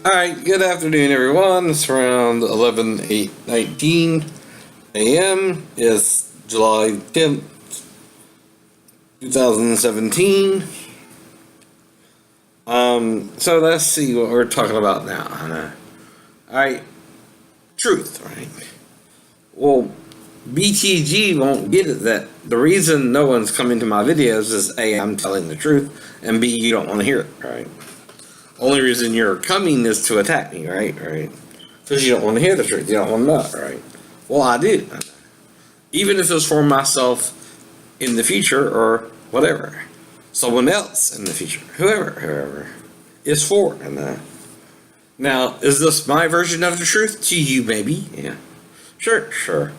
Alright, good afternoon everyone. It's around 11:19 a.m. It's July 10th, 2017. So let's see what we're talking about now. Alright, truth, right? Well, BTG won't get it that the reason no one's coming to my videos is A, I'm telling the truth, and B, you don't want to hear it, right? Only reason you're coming is to attack me, right? Because you don't want to hear the truth. You don't want to know it, right? Well, I do. Even if it's for myself in the future or whatever. Someone else in the future. Whoever is for. Now, is this my version of the truth? To you, maybe. Yeah. Sure.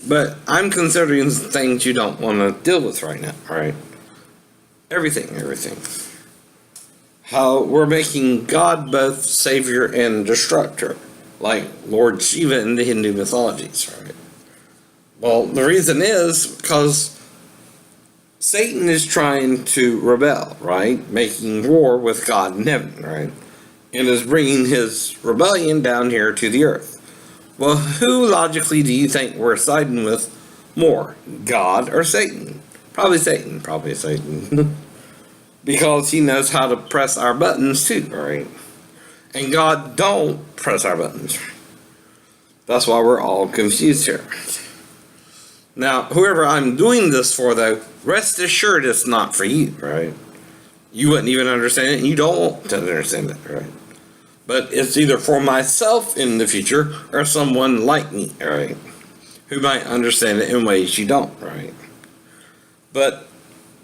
But I'm considering things you don't want to deal with right now, right? Everything. How we're making God both savior and destructor, like Lord Shiva in the Hindu mythologies, right? Well, the reason is because Satan is trying to rebel, right? Making war with God in heaven, right? And is bringing his rebellion down here to the earth. Well, who logically do you think we're siding with more, God or Satan? Probably Satan. Because he knows how to press our buttons too, right? And God don't press our buttons. That's why we're all confused here. Now, whoever I'm doing this for, though, rest assured it's not for you, right? You wouldn't even understand it, and you don't want to understand it, right? But it's either for myself in the future or someone like me, right? Who might understand it in ways you don't, right? But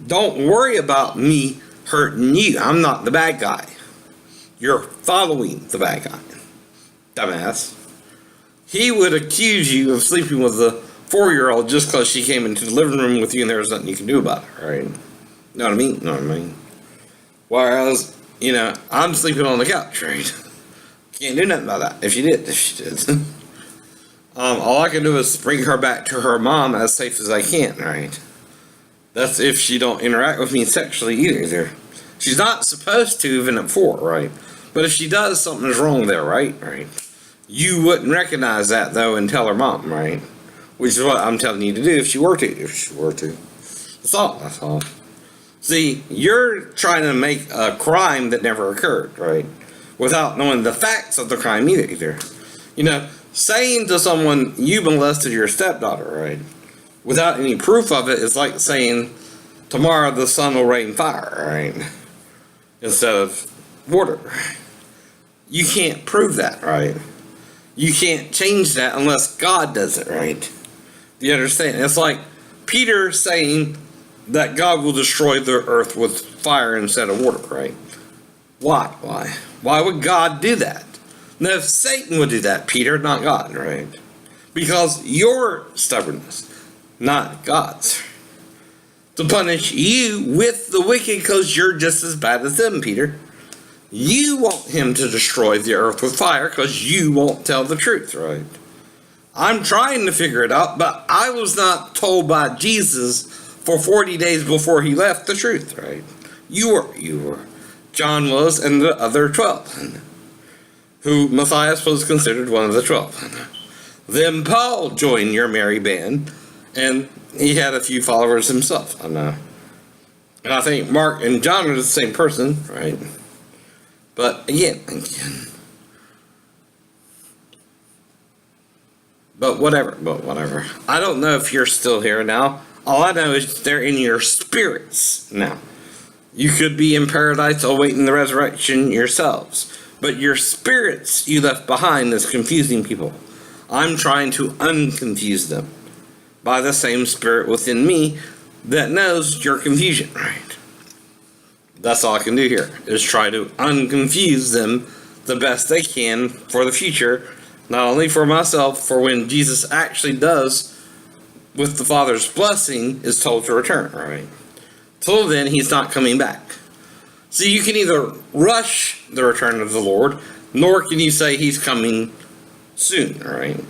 don't worry about me hurting you. I'm not the bad guy. You're following the bad guy. Dumbass. He would accuse you of sleeping with a 4-year-old just because she came into the living room with you and there was nothing you can do about it, right? Know what I mean? Whereas, I'm sleeping on the couch, right? Can't do nothing about that. If she did. All I can do is bring her back to her mom as safe as I can, right? That's if she don't interact with me sexually either. She's not supposed to even at 4, right? But if she does, something's wrong there, right? You wouldn't recognize that, though, and tell her mom, right? Which is what I'm telling you to do if she were to. That's all. See, you're trying to make a crime that never occurred, right? Without knowing the facts of the crime either. Saying to someone, you molested your stepdaughter, right? Without any proof of it, it's like saying, tomorrow the sun will rain fire, right? Instead of water. You can't prove that, right? You can't change that unless God does it, right? Do you understand? It's like Peter saying that God will destroy the earth with fire instead of water, right? Why? Why would God do that? Now, if Satan would do that, Peter, not God, right? Because your stubbornness, not God's, to punish you with the wicked because you're just as bad as them, Peter. You want him to destroy the earth with fire because you won't tell the truth, right? I'm trying to figure it out, but I was not told by Jesus for 40 days before he left the truth, right? You were. John was, and the other 12, who Matthias was considered one of the 12. Then Paul joined your merry band, and he had a few followers himself. And I think Mark and John are the same person, right? But again. But whatever. I don't know if you're still here now. All I know is they're in your spirits now. You could be in paradise awaiting the resurrection yourselves. But your spirits you left behind is confusing people. I'm trying to unconfuse them by the same spirit within me that knows your confusion, right? That's all I can do here, is try to unconfuse them the best they can for the future, not only for myself, for when Jesus actually does, with the Father's blessing, is told to return, right? Till then, he's not coming back. So you can either rush the return of the Lord, nor can you say he's coming soon, right?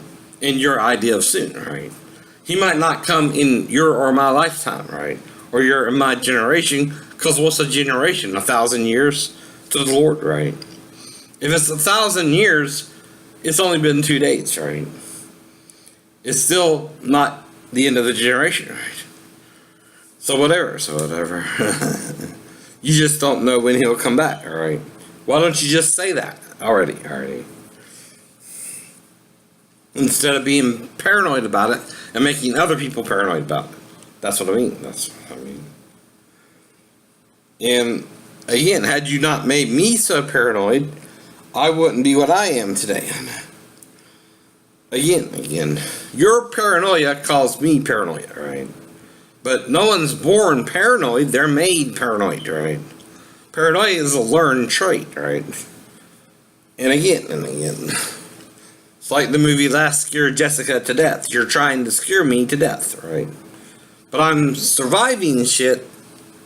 In your idea of soon, right? He might not come in your or my lifetime, right? Or your and my generation, because what's a generation? 1,000 years to the Lord, right? If it's 1,000 years, it's only been 2 days, right? It's still not the end of the generation, right? So whatever. You just don't know when he'll come back, all right? Why don't you just say that already? Instead of being paranoid about it and making other people paranoid about it. That's what I mean. And again, had you not made me so paranoid, I wouldn't be what I am today. Again, your paranoia caused me paranoia, right? But no one's born paranoid, they're made paranoid, right? Paranoia is a learned trait, right? And again. It's like the movie Last Scared Jessica to Death. You're trying to scare me to death, right? But I'm surviving shit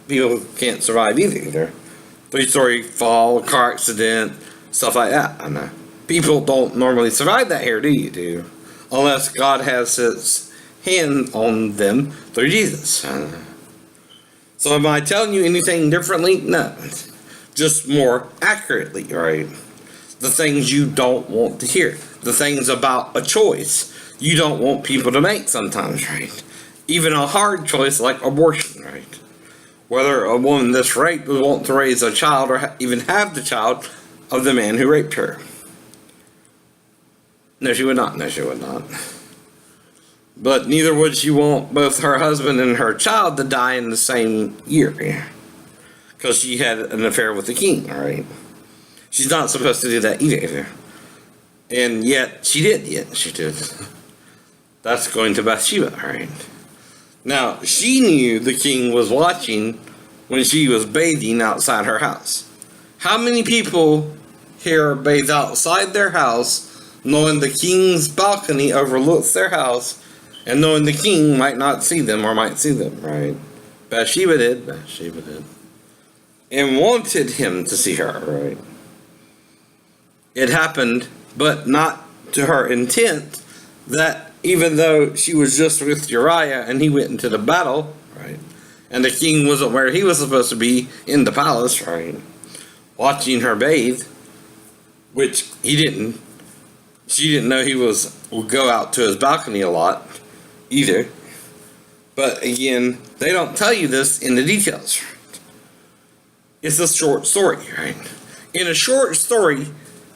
people can't survive either. 3-story fall, car accident, stuff like that. I know. People don't normally survive that here, do you? Unless God has his hand on them through Jesus. So am I telling you anything differently? No. Just more accurately, right? The things you don't want to hear. The things about a choice you don't want people to make sometimes, right? Even a hard choice like abortion, right? Whether a woman that's raped would want to raise a child or even have the child of the man who raped her. No, she would not. But neither would she want both her husband and her child to die in the same year. Because she had an affair with the king, alright? She's not supposed to do that either. And yet, she did. That's going to Bathsheba, alright? Now, she knew the king was watching when she was bathing outside her house. How many people here bathe outside their house knowing the king's balcony overlooks their house and knowing the king might not see them or might see them, right? Bathsheba did. And wanted him to see her, right? It happened, but not to her intent, that even though she was just with Uriah and he went into the battle, right? And the king wasn't where he was supposed to be, in the palace, right? Watching her bathe, which he didn't. She didn't know he would go out to his balcony a lot either. But again, they don't tell you this in the details. Right? It's a short story, right? In a short story,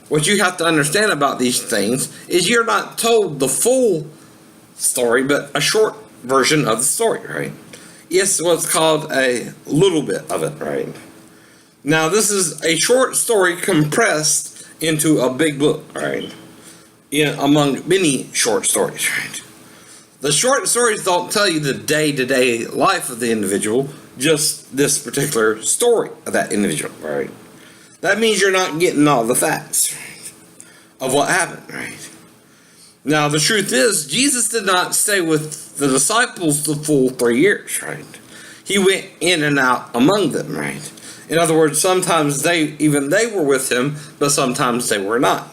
what you have to understand about these things is you're not told the full story, but a short version of the story, right? It's what's called a little bit of it, right? Now, this is a short story compressed into a big book, right? Among many short stories, right? The short stories don't tell you the day-to-day life of the individual, just this particular story of that individual, right? That means you're not getting all the facts, right, of what happened, right? Now, the truth is, Jesus did not stay with the disciples the full 3 years, right? He went in and out among them, right? In other words, sometimes they were with him, but sometimes they were not.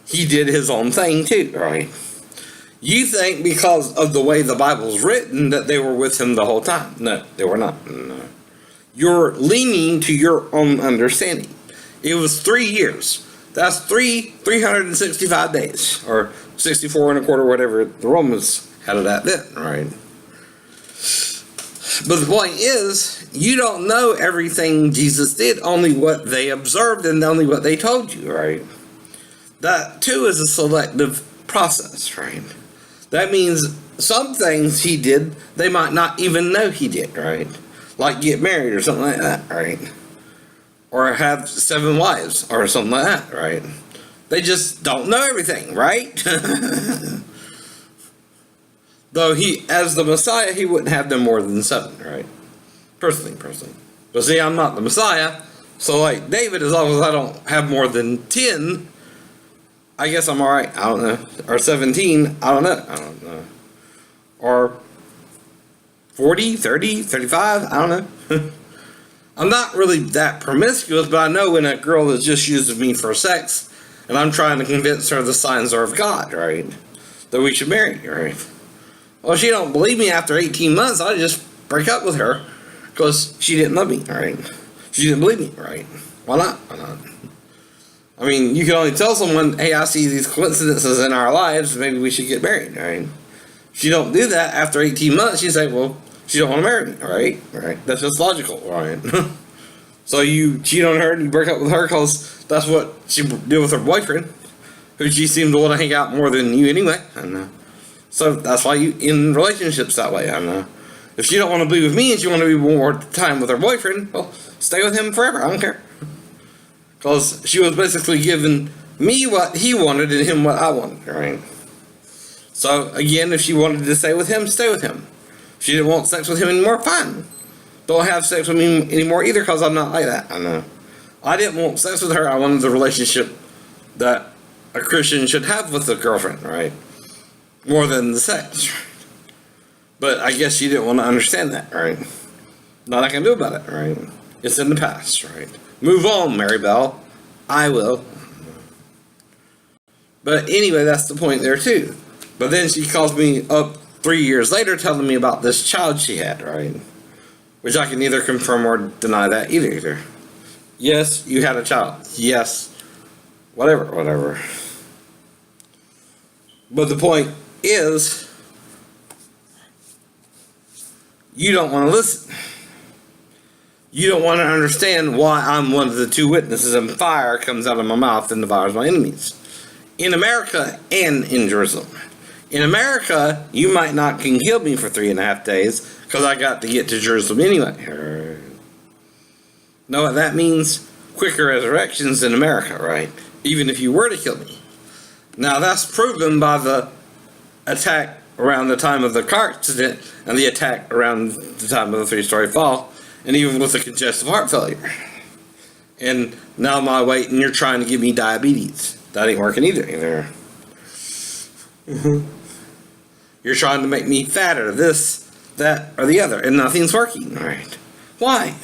He did his own thing too, right? You think because of the way the Bible's written that they were with him the whole time. No, they were not. No. You're leaning to your own understanding. It was 3 years. That's 365 days, or 64 and a quarter, whatever the Romans had it at then, right? But the point is, you don't know everything Jesus did, only what they observed and only what they told you, right? That too is a selective process, right? That means some things he did, they might not even know he did, right? Like get married or something like that, right? Or have 7 wives or something like that, right? They just don't know everything, right? Though he, as the Messiah, he wouldn't have them more than 7, right? Personally. But see, I'm not the Messiah, so like David, as long as I don't have more than 10, I guess I'm alright. I don't know. Or 17, I don't know. Or 40, 30, 35, I don't know. I'm not really that promiscuous, but I know when a girl is just using me for sex, and I'm trying to convince her the signs are of God, right? That we should marry, right? Well, if she don't believe me after 18 months, I just break up with her because she didn't love me, right? She didn't believe me, right? Why not? I I mean, you can only tell someone, hey, I see these coincidences in our lives, maybe we should get married, right? If you don't do that, after 18 months, you say, well, she don't want to marry me, right? Right? That's just logical, right? So you cheat on her and you break up with her because that's what she did with her boyfriend, who she seemed to want to hang out more than you anyway. I know. So that's why you in relationships that way. I know. If she don't want to be with me and she want to be more time with her boyfriend, well, stay with him forever. I don't care. Because she was basically giving me what he wanted and him what I wanted, right? So, again, if she wanted to stay with him, stay with him. If she didn't want sex with him anymore, fine. Don't have sex with me anymore either, because I'm not like that. I know. I didn't want sex with her. I wanted the relationship that a Christian should have with a girlfriend, right? More than the sex. But I guess she didn't want to understand that, right? Nothing I can do about it, right? It's in the past, right? Move on, Mary Bell. I will. But anyway, that's the point there, too. But then she calls me up 3 years later telling me about this child she had, right? Which I can neither confirm or deny that either. Yes, you had a child. Yes. Whatever. But the point is, you don't want to listen. You don't want to understand why I'm one of the two witnesses and fire comes out of my mouth and devours my enemies. In America and in Jerusalem. In America, you might not can kill me for 3.5 days because I got to get to Jerusalem anyway. Know what that means? Quicker resurrections in America, right? Even if you were to kill me. Now that's proven by the attack around the time of the car accident and the attack around the time of the 3-story fall, and even with the congestive heart failure. And now my weight, and you're trying to give me diabetes. That ain't working either. You're trying to make me fatter, this, that, or the other, and nothing's working, right? Why?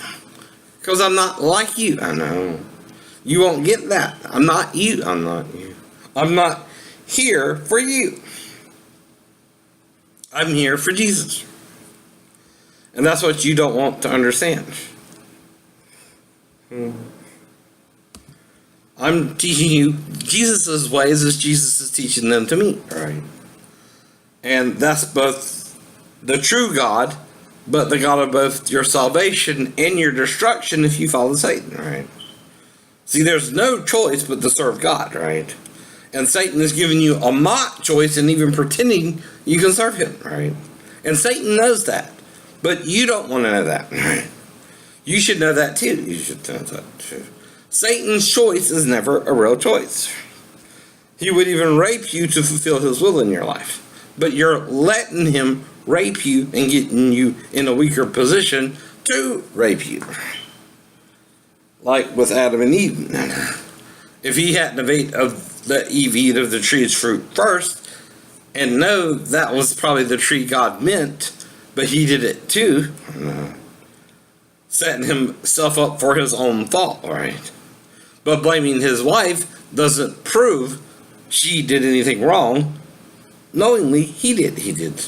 Because I'm not like you. I know. You won't get that. I'm not you. I'm not here for you. I'm here for Jesus. And that's what you don't want to understand. I'm teaching you Jesus' ways as Jesus is teaching them to me, right? And that's both the true God, but the God of both your salvation and your destruction if you follow Satan, right? See, there's no choice but to serve God, right? And Satan is giving you a mock choice and even pretending you can serve him, right? And Satan knows that, but you don't want to know that, right? You should know that too. You should know that too. Satan's choice is never a real choice. He would even rape you to fulfill his will in your life. But you're letting him rape you and getting you in a weaker position to rape you. Like with Adam and Eve. If he hadn't let Eve eat of the tree's fruit first, and know that was probably the tree God meant, but he did it too, setting himself up for his own fault, right? But blaming his wife doesn't prove she did anything wrong. Knowingly, he did.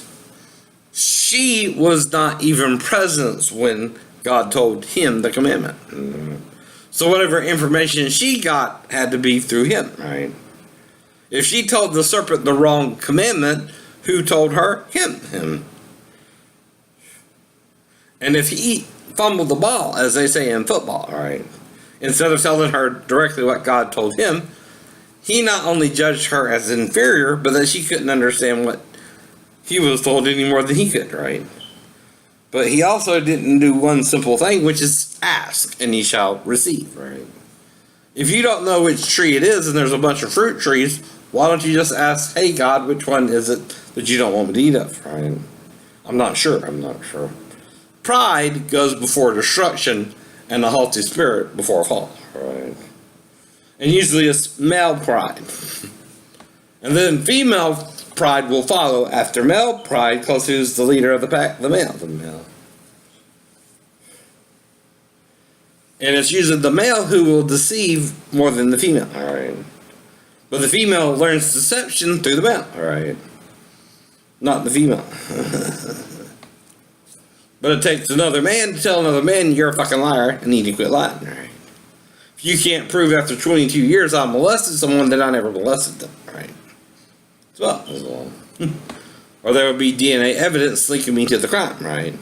She was not even present when God told him the commandment. So whatever information she got had to be through him, right? If she told the serpent the wrong commandment, who told her? Him. And if he fumbled the ball, as they say in football, right? Instead of telling her directly what God told him, he not only judged her as inferior, but that she couldn't understand what he was told any more than he could, right? But he also didn't do one simple thing, which is ask, and ye shall receive, right? If you don't know which tree it is, and there's a bunch of fruit trees, why don't you just ask, hey, God, which one is it that you don't want me to eat of, right? I'm not sure. Pride goes before destruction, and a haughty spirit before a fall, right? And usually it's male pride. And then female pride will follow after male pride, because who's the leader of the pack? The male. And it's usually the male who will deceive more than the female, alright? But the female learns deception through the male, alright? Not the female. But it takes another man to tell another man you're a fucking liar and need to quit lying, alright? If You can't prove after 22 years I molested someone that I never molested them, right? Well, or there would be DNA evidence linking me to the crime, right?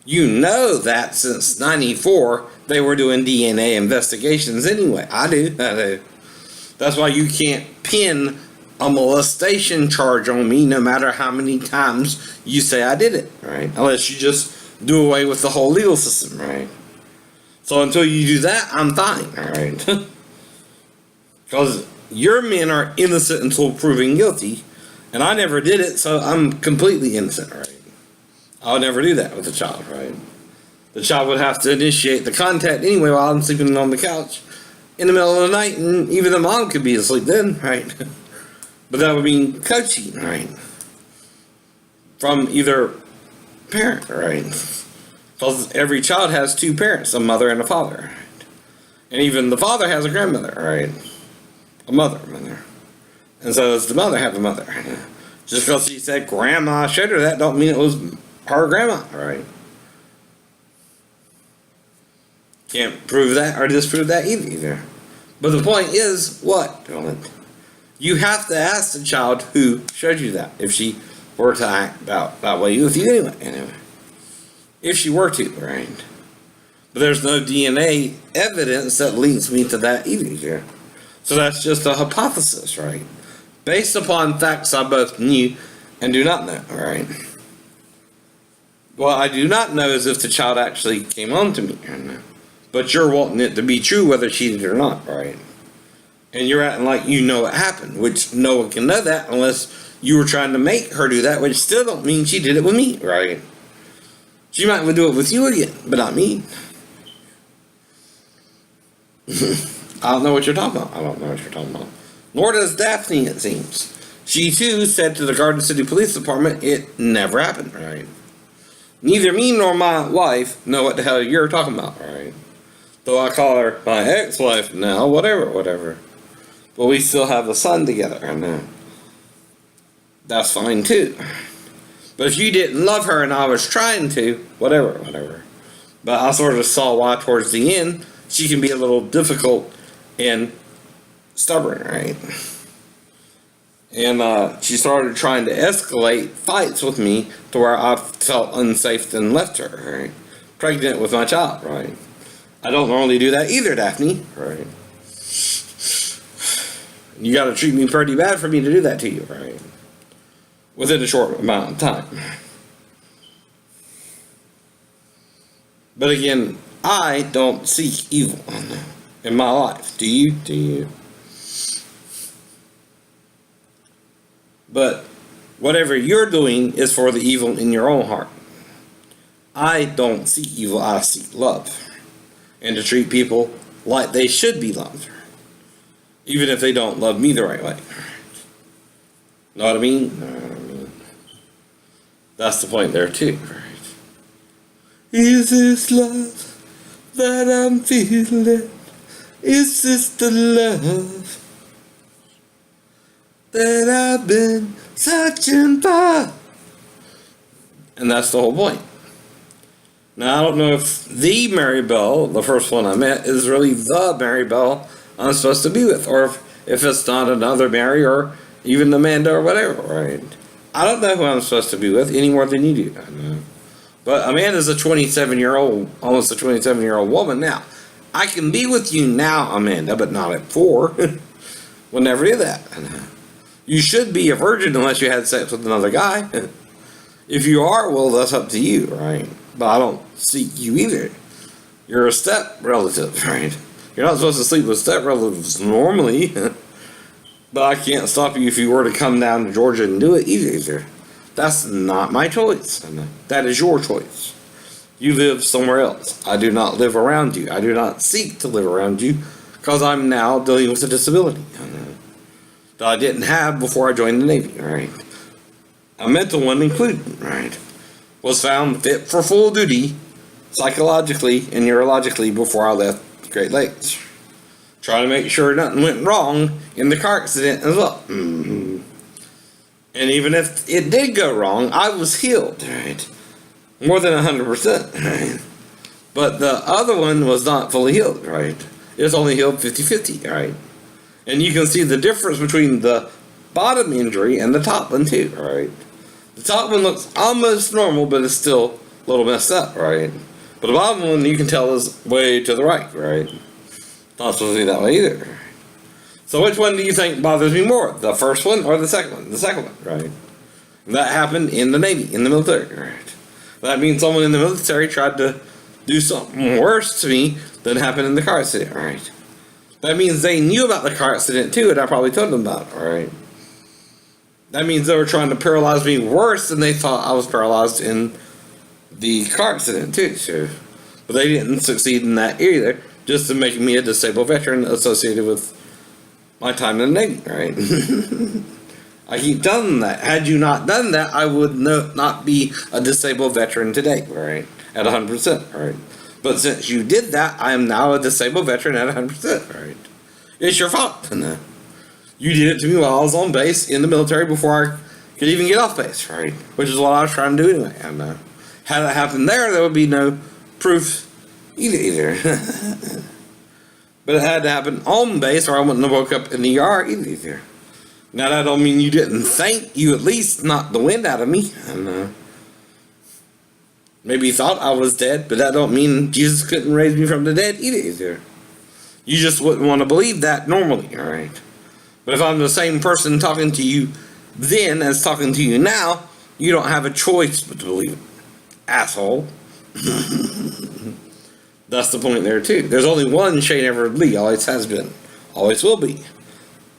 You know that since 94, they were doing DNA investigations anyway. I do. That's why you can't pin a molestation charge on me no matter how many times you say I did it, right? Unless you just do away with the whole legal system, right? So until you do that, I'm fine, alright? Because your men are innocent until proven guilty, and I never did it, so I'm completely innocent, right? I would never do that with a child, right? The child would have to initiate the contact anyway while I'm sleeping on the couch in the middle of the night, and even the mom could be asleep then, right? But that would mean coaching, right? From either parent, right? Because every child has two parents, a mother and a father. Right? And even the father has a grandmother, right? A mother. And so does the mother have a mother. Just because she said grandma showed her that don't mean it was her grandma, right? Can't prove that or disprove that either. But the point is, what? You have to ask the child who showed you that, if she were to act that way with you anyway. If she were to, right? But there's no DNA evidence that links me to that either. So that's just a hypothesis, right? Based upon facts I both knew and do not know, right? What I do not know is if the child actually came on to me or not. But you're wanting it to be true whether she did or not, right? And you're acting like you know what happened, which no one can know that unless you were trying to make her do that, which still don't mean she did it with me, right? She might do it with you again, but not me. I don't know what you're talking about. Nor does Daphne, it seems. She, too, said to the Garden City Police Department it never happened, right? Neither me nor my wife know what the hell you're talking about, right? Though I call her my ex-wife now, whatever. But we still have a son together, and that's fine, too. But if you didn't love her and I was trying to, whatever. But I sort of saw why towards the end she can be a little difficult and stubborn, right? And she started trying to escalate fights with me to where I felt unsafe and left her, right? Pregnant with my child, right? I don't normally do that either, Daphne, right? You gotta treat me pretty bad for me to do that to you, right? Within a short amount of time. But again, I don't seek evil in my life. Do you? But whatever you're doing is for the evil in your own heart. I don't seek evil, I seek love. And to treat people like they should be loved. Even if they don't love me the right way. Know what I mean? That's the point there too, right? Is this love that I'm feeling? Is this the love that I've been searching for? And that's the whole point. Now, I don't know if the Mary Bell, the first one I met, is really the Mary Bell I'm supposed to be with, or if it's not another Mary, or even Amanda, or whatever, right? I don't know who I'm supposed to be with any more than you do. I know. But Amanda's a 27-year-old, almost a 27-year-old woman now. I can be with you now, Amanda, but not at 4. We'll never do that. You should be a virgin unless you had sex with another guy. If you are, well, that's up to you, right? But I don't seek you either. You're a step relative, right? You're not supposed to sleep with step relatives normally. But I can't stop you if you were to come down to Georgia and do it either. That's not my choice. That is your choice. You live somewhere else. I do not live around you. I do not seek to live around you because I'm now dealing with a disability that I didn't have before I joined the Navy, right? A mental one included, right? Was found fit for full duty psychologically and neurologically before I left the Great Lakes. Trying to make sure nothing went wrong in the car accident as well. And even if it did go wrong, I was healed, right? More than 100%, right? But the other one was not fully healed, right? it's only healed 50-50, right? And you can see the difference between the bottom injury and the top one too, right? The top one looks almost normal, but it's still a little messed up, right? But the bottom one, you can tell, is way to the right, right? Not supposed to be that way either. So which one do you think bothers me more? The first one or the second one? The second one, right? And that happened in the Navy, in the military, right? That means someone in the military tried to do something worse to me than happened in the car accident, right? That means they knew about the car accident too, and I probably told them about it, right? That means they were trying to paralyze me worse than they thought I was paralyzed in the car accident too. So, but they didn't succeed in that either, just to make me a disabled veteran associated with my time in the Navy, right? I keep telling them that. Had you not done that, I would not be a disabled veteran today, right? At 100%, right? But since you did that, I am now a disabled veteran at 100%, right? It's your fault. No. You did it to me while I was on base in the military before I could even get off base, right? Which is what I was trying to do anyway. And had it happened there would be no proof either. But it had to happen on base, or I wouldn't have woke up in the ER either. Now that don't mean you didn't think. You at least knocked the wind out of me. And maybe you thought I was dead, but that don't mean Jesus couldn't raise me from the dead either. You just wouldn't want to believe that normally, alright? But if I'm the same person talking to you then as talking to you now, you don't have a choice but to believe it. Asshole. That's the point there too. There's only one Shane Everett Lee, always has been. Always will be.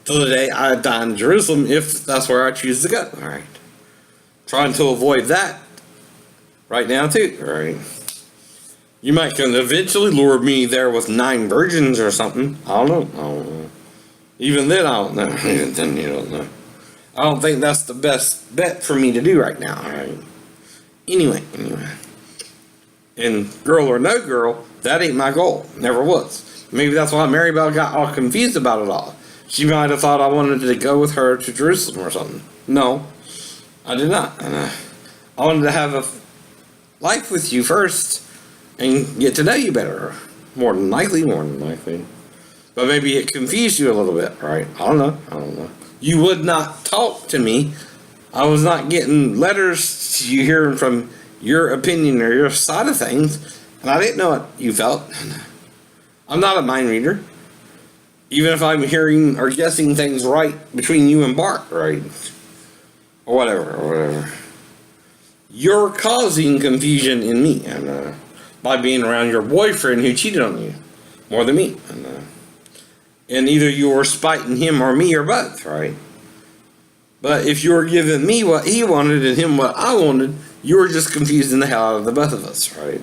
Till the day I die in Jerusalem, if that's where I choose to go, alright? Trying to avoid that right now too, alright? You might can eventually lure me there with 9 virgins or something. I don't know. Even then, I don't know. Even then, you don't know. I don't think that's the best bet for me to do right now, alright? Anyway. And girl or no girl, that ain't my goal. Never was. Maybe that's why Mary Bell got all confused about it all. She might have thought I wanted to go with her to Jerusalem or something. No, I did not. I wanted to have a life with you first and get to know you better. More than likely. But maybe it confused you a little bit, right? I don't know. You would not talk to me. I was not getting letters to you hearing from your opinion or your side of things, and I didn't know what you felt. I'm not a mind reader. Even if I'm hearing or guessing things right between you and Bart, right? Or whatever. You're causing confusion in me, and by being around your boyfriend who cheated on you more than me. And either you were spiting him or me or both, right? But if you were giving me what he wanted and him what I wanted, you were just confusing the hell out of the both of us, right?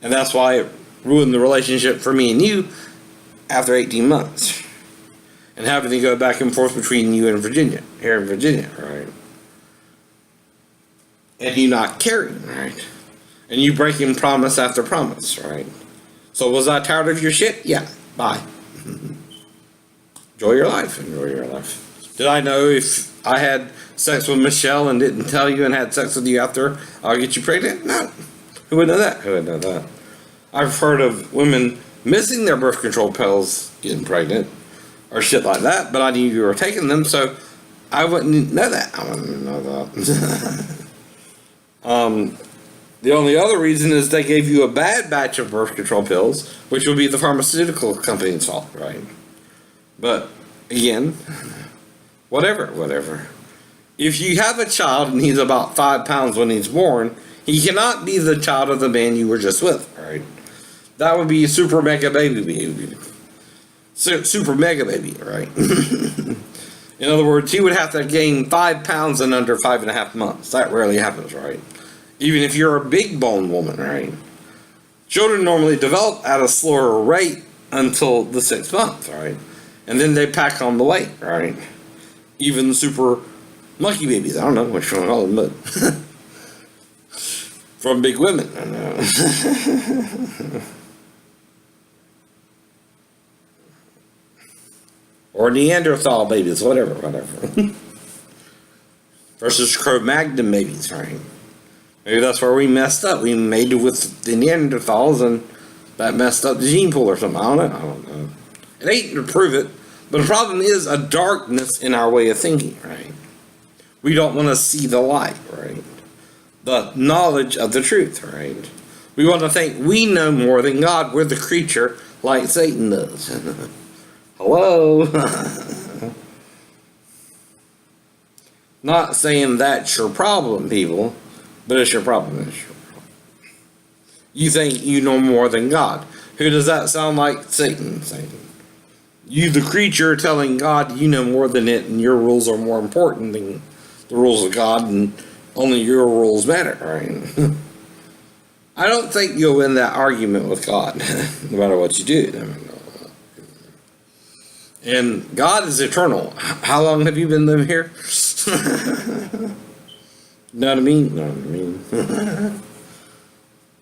And that's why it ruined the relationship for me and you after 18 months. And having to go back and forth between you and Virginia, here in Virginia, right? And you not caring, right? And you breaking promise after promise, right? So was I tired of your shit? Yeah. Bye. Enjoy your life. Did I know if I had sex with Michelle and didn't tell you and had sex with you after I'll get you pregnant? No. Who would know that? I've heard of women missing their birth control pills getting pregnant or shit like that, but I knew you were taking them, so I wouldn't know that. The only other reason is they gave you a bad batch of birth control pills, which would be the pharmaceutical company's fault, right? But, again, whatever. If you have a child and he's about 5 pounds when he's born, he cannot be the child of the man you were just with, right? That would be super mega baby. Super mega baby, right? In other words, he would have to gain 5 pounds in under 5.5 months. That rarely happens, right? Even if you're a big bone woman, right? Children normally develop at a slower rate until the 6th month, right? And then they pack on the weight, right? Even super monkey babies, I don't know what you want to call them, but from big women, I know. Or Neanderthal babies, whatever. Versus Cro-Magnon babies, right? Maybe that's where we messed up. We made it with the Neanderthals and that messed up the gene pool or something. I don't know. It ain't to prove it, but the problem is a darkness in our way of thinking, right? We don't want to see the light, right? The knowledge of the truth, right? We want to think we know more than God. We're the creature like Satan does. Hello? Not saying that's your problem, people, but it's your problem. It's your problem. You think you know more than God. Who does that sound like? Satan. Satan. You, the creature, telling God you know more than it, and your rules are more important than the rules of God, and only your rules matter, right? I don't think you'll win that argument with God, no matter what you do. And God is eternal. How long have you been living here? Know what I mean? Know what I mean?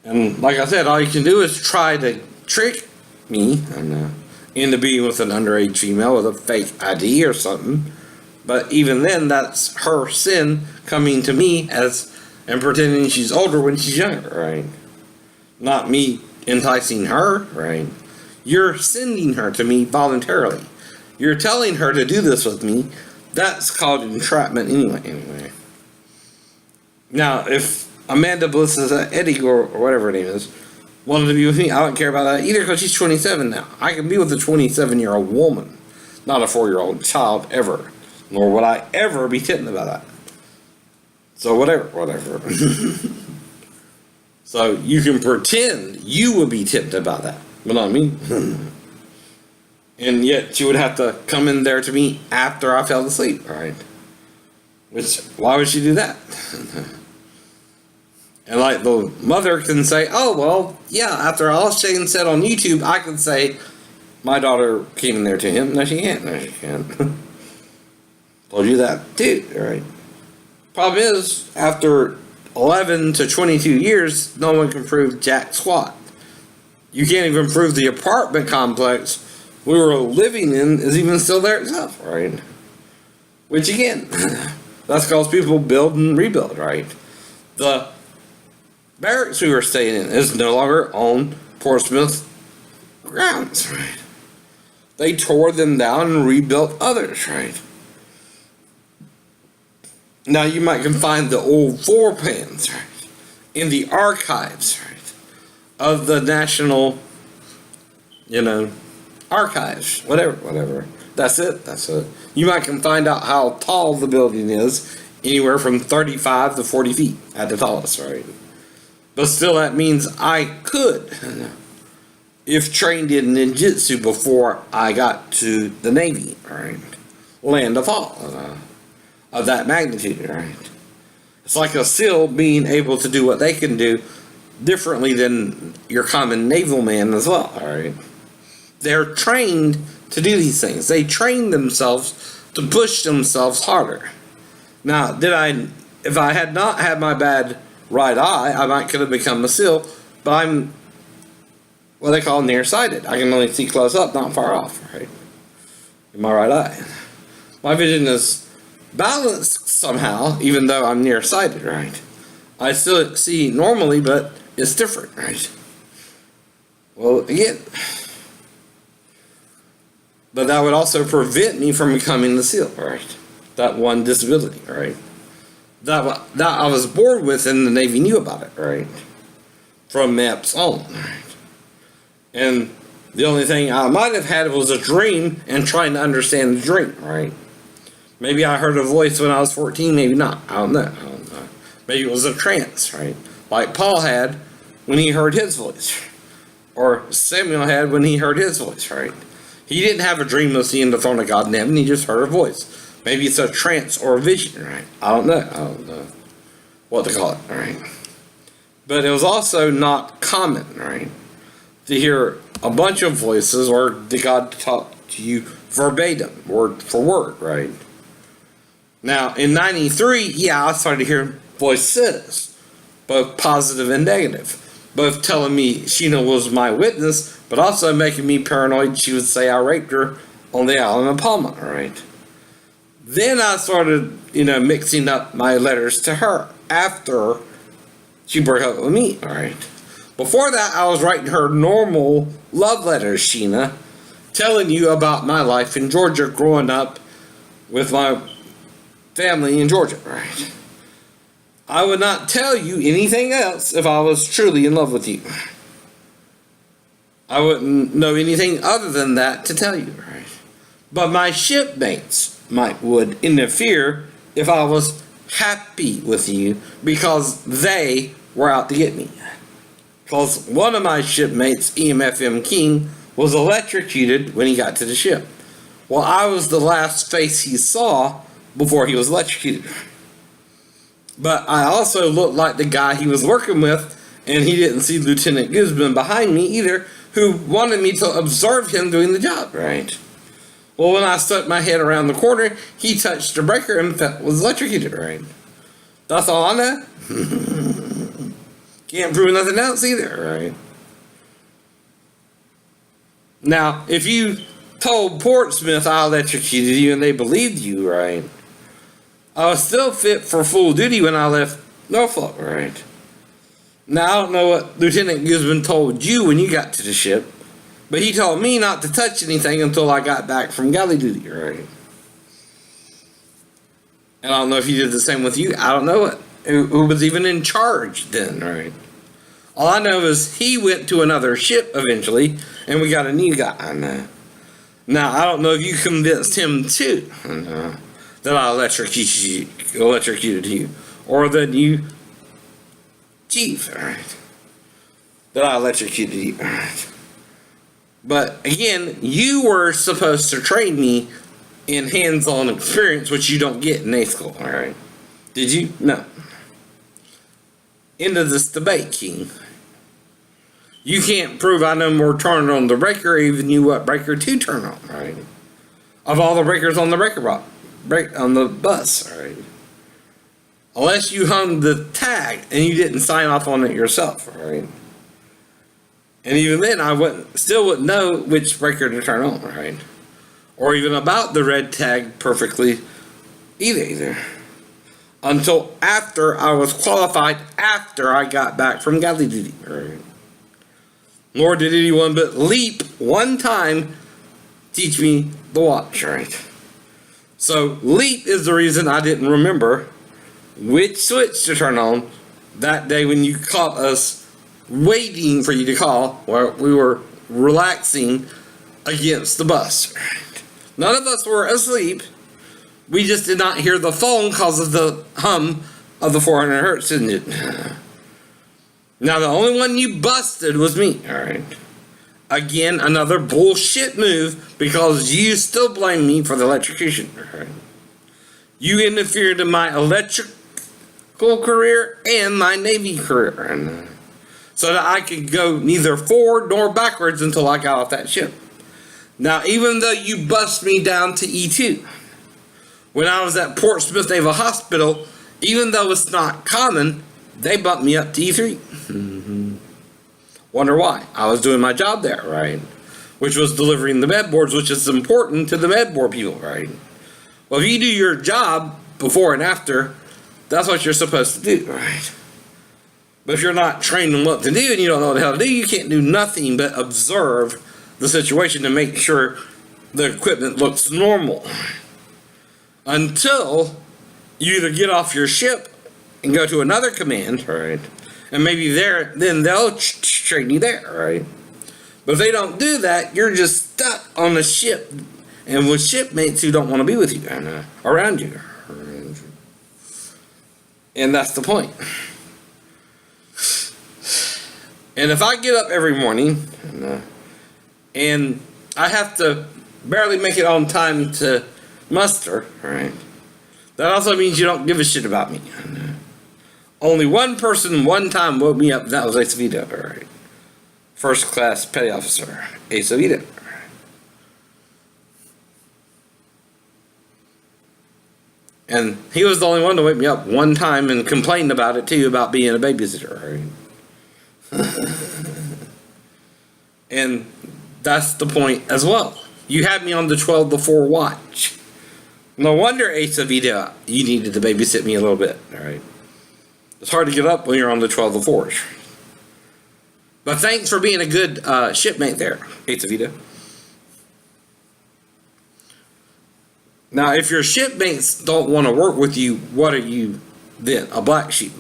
And like I said, all you can do is try to trick me into being with an underage female with a fake ID or something. But even then, that's her sin coming to me and pretending she's older when she's younger, right? Not me enticing her, right? You're sending her to me voluntarily. You're telling her to do this with me. That's called entrapment anyway. Now, if Amanda Bliss is Eddie or whatever her name is, wanted to be with me, I don't care about that either because she's 27 now. I can be with a 27-year-old woman, not a 4-year-old child ever. Nor would I ever be tempted about that. So whatever. So you can pretend you would be tempted about that, but not me. And yet you would have to come in there to me after I fell asleep, right? Why would she do that? And like the mother can say, oh, well, yeah, after all Shane said on YouTube, I can say, my daughter came in there to him. No, she can't. No, she can't. Told you that too, right? Problem is, after 11 to 22 years, no one can prove jack squat. You can't even prove the apartment complex we were living in is even still there itself, right? Which again, that's because people build and rebuild, right? The barracks we were staying in is no longer on Portsmouth grounds, right? They tore them down and rebuilt others, right? Now you might can find the old floor plans, right, in the archives, right, of the National, archives, whatever. That's it. You might can find out how tall the building is, anywhere from 35 to 40 feet at the tallest, right? But still, that means I could, if trained in ninjutsu before I got to the Navy, right, land a fall of that magnitude, right? It's like a SEAL being able to do what they can do differently than your common naval man as well, all right? They're trained to do these things. They train themselves to push themselves harder. Now, if I had not had my bad right eye, I could have become a SEAL, but I'm what they call nearsighted. I can only see close up, not far off, right? In my right eye. My vision is balanced somehow, even though I'm nearsighted, right? I still see normally, but it's different, right? Well, again, but that would also prevent me from becoming the SEAL, right? That one disability, right? That I was born with, and the Navy knew about it, right? From maps on, right? And the only thing I might have had was a dream and trying to understand the dream, right? Maybe I heard a voice when I was 14, maybe not. I don't know. Maybe it was a trance, right? Like Paul had when he heard his voice. Or Samuel had when he heard his voice, right? He didn't have a dream of seeing the throne of God in heaven, he just heard a voice. Maybe it's a trance or a vision, right? I don't know what to call it, right? But it was also not common, right, to hear a bunch of voices or that God talk to you verbatim, word for word, right? Now, in 93, yeah, I started hearing voices, both positive and negative, both telling me Sheena was my witness, but also making me paranoid she would say I raped her on the island of Palma, right? Then I started, mixing up my letters to her after she broke up with me, all right? Before that, I was writing her normal love letters, Sheena, telling you about my life in Georgia growing up with my family in Georgia, right? I would not tell you anything else if I was truly in love with you. I wouldn't know anything other than that to tell you, right? But my shipmates would interfere if I was happy with you because they were out to get me. Because one of my shipmates, EMFM King, was electrocuted when he got to the ship. Well, I was the last face he saw before he was electrocuted. But I also looked like the guy he was working with, and he didn't see Lieutenant Guzman behind me either, who wanted me to observe him doing the job, right? Well, when I stuck my head around the corner, he touched the breaker and was electrocuted, right? That's all I know. Can't prove nothing else either, right? Now, if you told Portsmouth I electrocuted you and they believed you, right, I was still fit for full duty when I left Norfolk, right? Now, I don't know what Lieutenant Guzman told you when you got to the ship, but he told me not to touch anything until I got back from galley duty, right? And I don't know if he did the same with you. I don't know who was even in charge then, right? All I know is he went to another ship eventually, and we got a new guy. Now, I don't know if you convinced him too that I electrocuted you, or that you, chief, right? That I electrocuted you, right? But again, you were supposed to train me in hands-on experience, which you don't get in A school, alright? Did you? No. End of this debate, King. You can't prove I know more turning on the breaker, even knew what breaker to turn on, right? Of all the breakers on the on the bus, right? Unless you hung the tag and you didn't sign off on it yourself, right? And even then, I still wouldn't know which breaker to turn on, right? Or even about the red tag perfectly either. Until after I was qualified, after I got back from galley duty, right? Nor did anyone but Leap one time teach me the watch, right? So Leap is the reason I didn't remember which switch to turn on that day when you caught us waiting for you to call, where we were relaxing against the bus. None of us were asleep. We just did not hear the phone because of the hum of the 400 hertz engine. Now, the only one you busted was me, alright? Again, another bullshit move because you still blame me for the electrocution, alright? You interfered in my electrical career and my Navy career, so that I could go neither forward nor backwards until I got off that ship. Now, even though you bust me down to E2, when I was at Portsmouth Naval Hospital, even though it's not common, they bumped me up to E3. Wonder why? I was doing my job there, right? Which was delivering the med boards, which is important to the med board people, right? Well, if you do your job before and after, that's what you're supposed to do, right? But if you're not trained on what to do and you don't know what the hell to do, you can't do nothing but observe the situation to make sure the equipment looks normal. Until you either get off your ship and go to another command, right? And maybe then they'll train you there, right? But if they don't do that, you're just stuck on the ship and with shipmates who don't want to be with you and around you. And that's the point. And if I get up every morning and I have to barely make it on time to muster, right? That also means you don't give a shit about me. Only one person one time woke me up, and that was Acevito, right? First class petty officer, Acevito. And he was the only one to wake me up one time and complained about it too, about being a babysitter, right? And that's the point as well. You had me on the 12 to 4 watch. No wonder, Acevito, you needed to babysit me a little bit, alright? It's hard to get up when you're on the 12 to 4. But thanks for being a good shipmate there, Pizza Vita. Now, if your shipmates don't want to work with you, what are you then? A black sheep.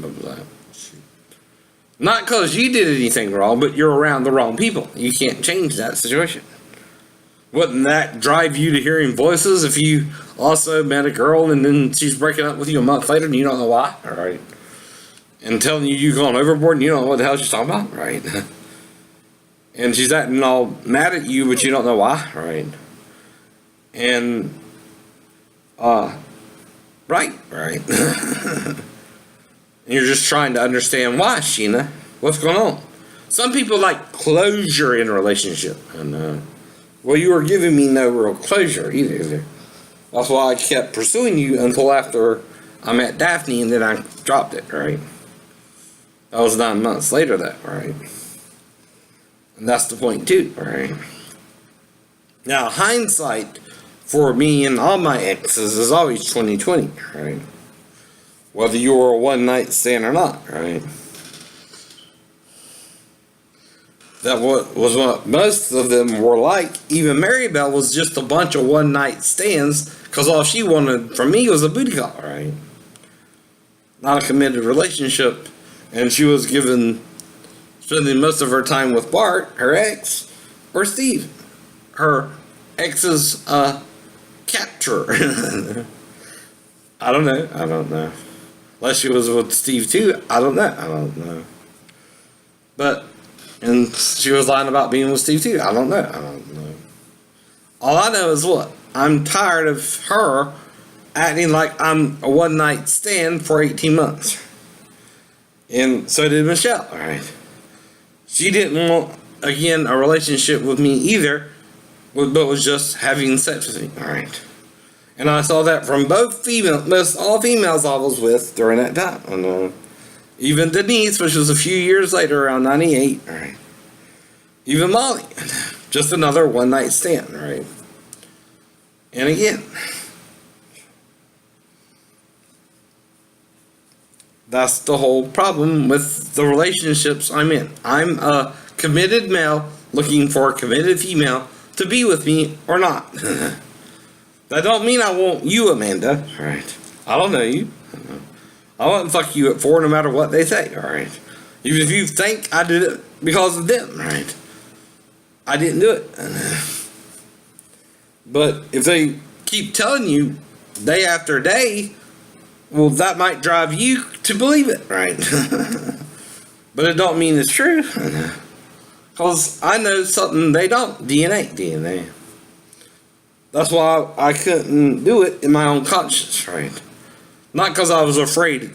Not because you did anything wrong, but you're around the wrong people. You can't change that situation. Wouldn't that drive you to hearing voices if you also met a girl and then she's breaking up with you a month later and you don't know why? All right. And telling you you've gone overboard and you don't know what the hell she's talking about? Right. And she's acting all mad at you, but you don't know why? Right. And, right. And you're just trying to understand why, Sheena. What's going on? Some people like closure in a relationship. And, well, you were giving me no real closure either. That's why I kept pursuing you until after I met Daphne and then I dropped it, right? That was 9 months later, right? And that's the point too, right? Now, hindsight for me and all my exes is always 20/20, right? Whether you were a one-night stand or not, right? That was what most of them were like. Even Maribel was just a bunch of one-night stands because all she wanted from me was a booty call, right? Not a committed relationship. And she was spending most of her time with Bart, her ex, or Steve, her ex's capturer. I don't know. Unless she was with Steve too. I don't know. But, and she was lying about being with Steve too. I don't know. All I know is what? I'm tired of her acting like I'm a one-night stand for 18 months. And so did Michelle, alright? She didn't want, again, a relationship with me either, but was just having sex with me, alright? And I saw that from both most all females I was with during that time. And, even Denise, which was a few years later, around 98, alright? Even Molly, just another one-night stand, right? And again, that's the whole problem with the relationships I'm in. I'm a committed male looking for a committed female to be with me or not. That don't mean I want you, Amanda. All right. I don't know you. I wouldn't fuck you at 4 no matter what they say. All right. Even if you think I did it because of them. Right. I didn't do it. But if they keep telling you day after day, well, that might drive you to believe it, right? But it don't mean it's true. Because I know something they don't. DNA. That's why I couldn't do it in my own conscience, right? Not because I was afraid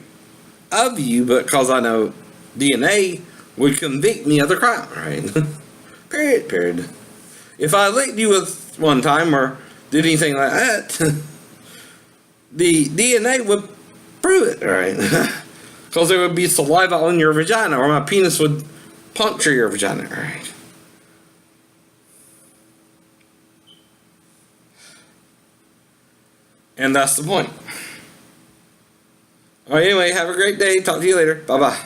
of you, but because I know DNA would convict me of the crime, right? Period. If I licked you with one time or did anything like that, the DNA would prove it, right? Because there would be saliva on your vagina, or my penis would puncture your vagina, right? And that's the point. Alright, anyway, have a great day. Talk to you later. Bye-bye.